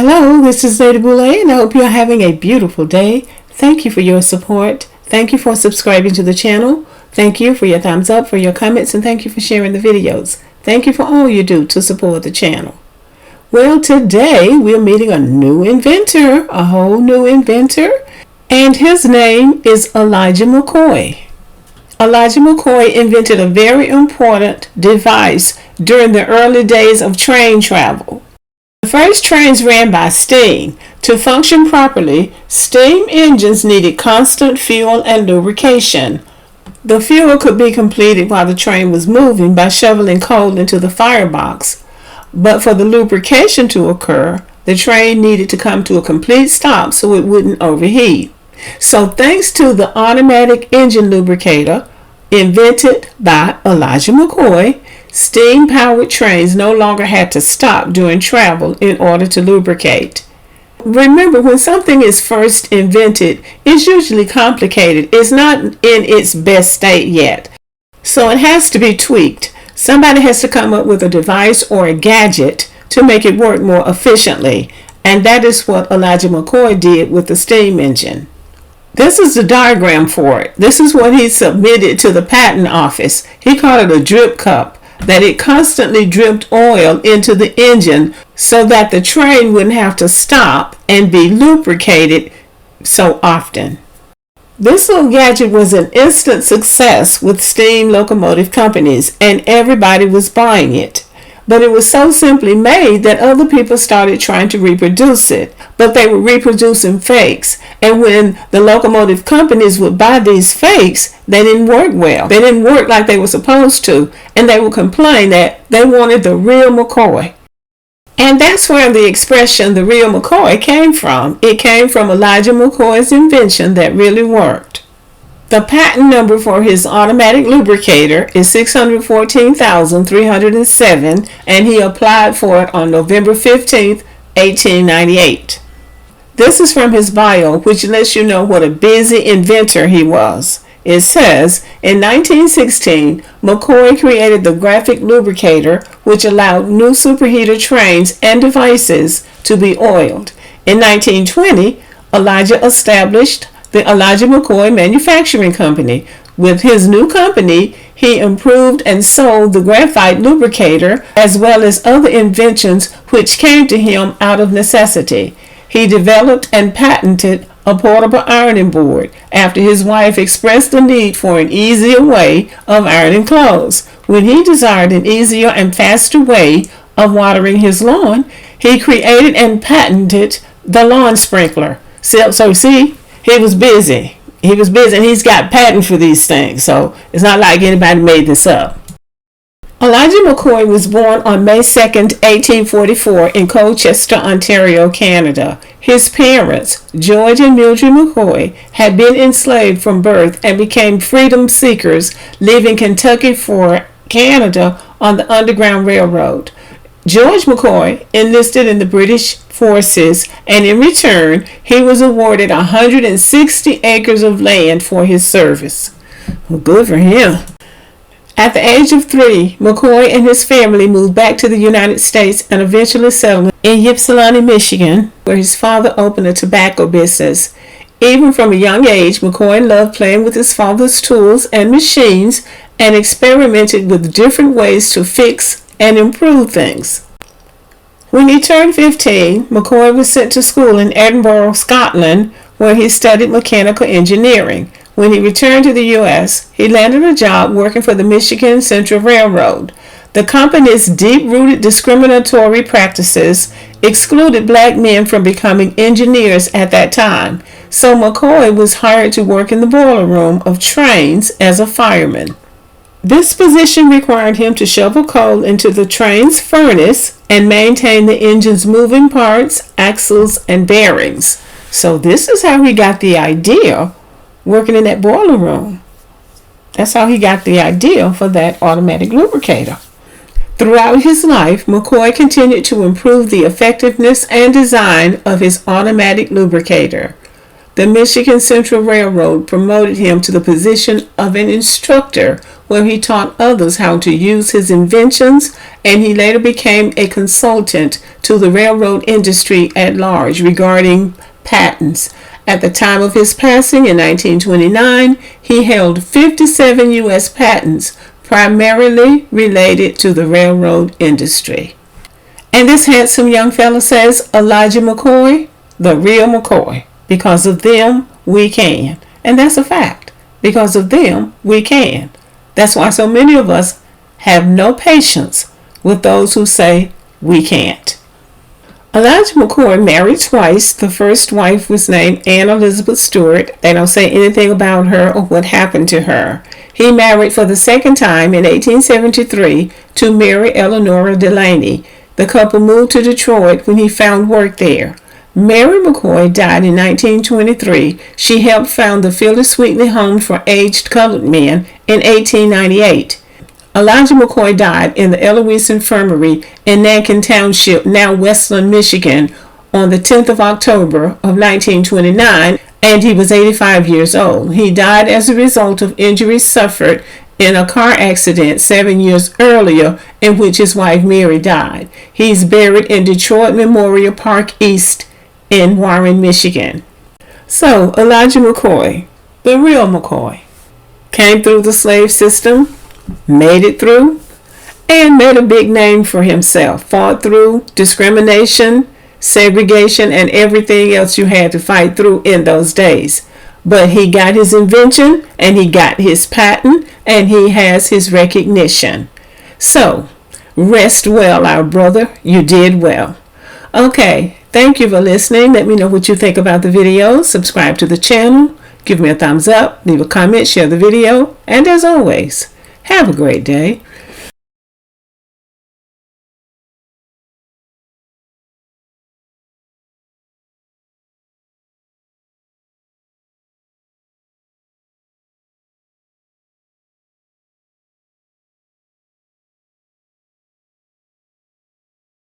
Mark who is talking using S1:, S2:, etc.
S1: Hello, this is Lady Boulay, and I hope you're having a beautiful day. Thank you for your support. Thank you for subscribing to the channel. Thank you for your thumbs up, for your comments, and thank you for sharing the videos. Thank you for all you do to support the channel. Well, today we're meeting a new inventor, a whole new inventor, and his name is Elijah McCoy. Elijah McCoy invented a very important device during the early days of train travel. The first trains ran by steam. To function properly, steam engines needed constant fuel and lubrication. The fuel could be completed while the train was moving by shoveling coal into the firebox. But for the lubrication to occur, the train needed to come to a complete stop so it wouldn't overheat. So thanks to the automatic engine lubricator, invented by Elijah McCoy, steam-powered trains no longer had to stop during travel in order to lubricate. Remember, when something is first invented, it's usually complicated. It's not in its best state yet. So it has to be tweaked. Somebody has to come up with a device or a gadget to make it work more efficiently. And that is what Elijah McCoy did with the steam engine. This is the diagram for it. This is what he submitted to the patent office. He called it a drip cup, that it constantly dripped oil into the engine so that the train wouldn't have to stop and be lubricated so often. This little gadget was an instant success with steam locomotive companies, and everybody was buying it. But it was so simply made that other people started trying to reproduce it, but they were reproducing fakes. And when the locomotive companies would buy these fakes, they didn't work well. They didn't work like they were supposed to, and they would complain that they wanted the real McCoy. And that's where the expression the real McCoy came from. It came from Elijah McCoy's invention that really worked. The patent number for his automatic lubricator is 614,307, and he applied for it on November 15, 1898. This is from his bio, which lets you know what a busy inventor he was. It says, in 1916, McCoy created the graphic lubricator, which allowed new superheater trains and devices to be oiled. In 1920, Elijah established the Elijah McCoy Manufacturing Company. With his new company, he improved and sold the graphite lubricator as well as other inventions which came to him out of necessity. He developed and patented a portable ironing board after his wife expressed the need for an easier way of ironing clothes. When he desired an easier and faster way of watering his lawn, he created and patented the lawn sprinkler. So see, he was busy. He was busy, and he's got patent for these things. So it's not like anybody made this up. Elijah McCoy was born on May 2nd, 1844 in Colchester, Ontario, Canada. His parents, George and Mildred McCoy, had been enslaved from birth and became freedom seekers, leaving Kentucky for Canada on the Underground Railroad. George McCoy enlisted in the British forces, and in return, he was awarded 160 acres of land for his service. Well, good for him. At the age of 3, McCoy and his family moved back to the United States and eventually settled in Ypsilanti, Michigan, where his father opened a tobacco business. Even from a young age, McCoy loved playing with his father's tools and machines and experimented with different ways to fix and improve things. When he turned 15, McCoy was sent to school in Edinburgh, Scotland, where he studied mechanical engineering. When he returned to the U.S., he landed a job working for the Michigan Central Railroad. The company's deep-rooted discriminatory practices excluded black men from becoming engineers at that time, so McCoy was hired to work in the boiler room of trains as a fireman. This position required him to shovel coal into the train's furnace and maintain the engine's moving parts, axles, and bearings. So this is how he got the idea, working in that boiler room. That's how he got the idea for that automatic lubricator. Throughout his life, McCoy continued to improve the effectiveness and design of his automatic lubricator. The Michigan Central Railroad promoted him to the position of an instructor, where he taught others how to use his inventions, and he later became a consultant to the railroad industry at large regarding patents. At the time of his passing in 1929, he held 57 U.S. patents, primarily related to the railroad industry. And this handsome young fellow says, Elijah McCoy, the real McCoy. Because of them, we can. And that's a fact. Because of them, we can. That's why so many of us have no patience with those who say we can't. Elijah McCoy married twice. The first wife was named Anne Elizabeth Stewart. They don't say anything about her or what happened to her. He married for the second time in 1873 to Mary Eleanora Delaney. The couple moved to Detroit when he found work there. Mary McCoy died in 1923. She helped found the Phyllis Wheatley Home for Aged Colored Men in 1898. Elijah McCoy died in the Eloise Infirmary in Nankin Township, now Westland, Michigan, on the 10th of October of 1929, and he was 85 years old. He died as a result of injuries suffered in a car accident 7 years earlier in which his wife Mary died. He's buried in Detroit Memorial Park East in Warren, Michigan. So, Elijah McCoy, the real McCoy, came through the slave system, made it through, and made a big name for himself. Fought through discrimination, segregation, and everything else you had to fight through in those days. But he got his invention, and he got his patent, and he has his recognition. So, rest well, our brother. You did well. Okay, thank you for listening. Let me know what you think about the video. Subscribe to the channel. Give me a thumbs up. Leave a comment. Share the video. And as always, have a great day.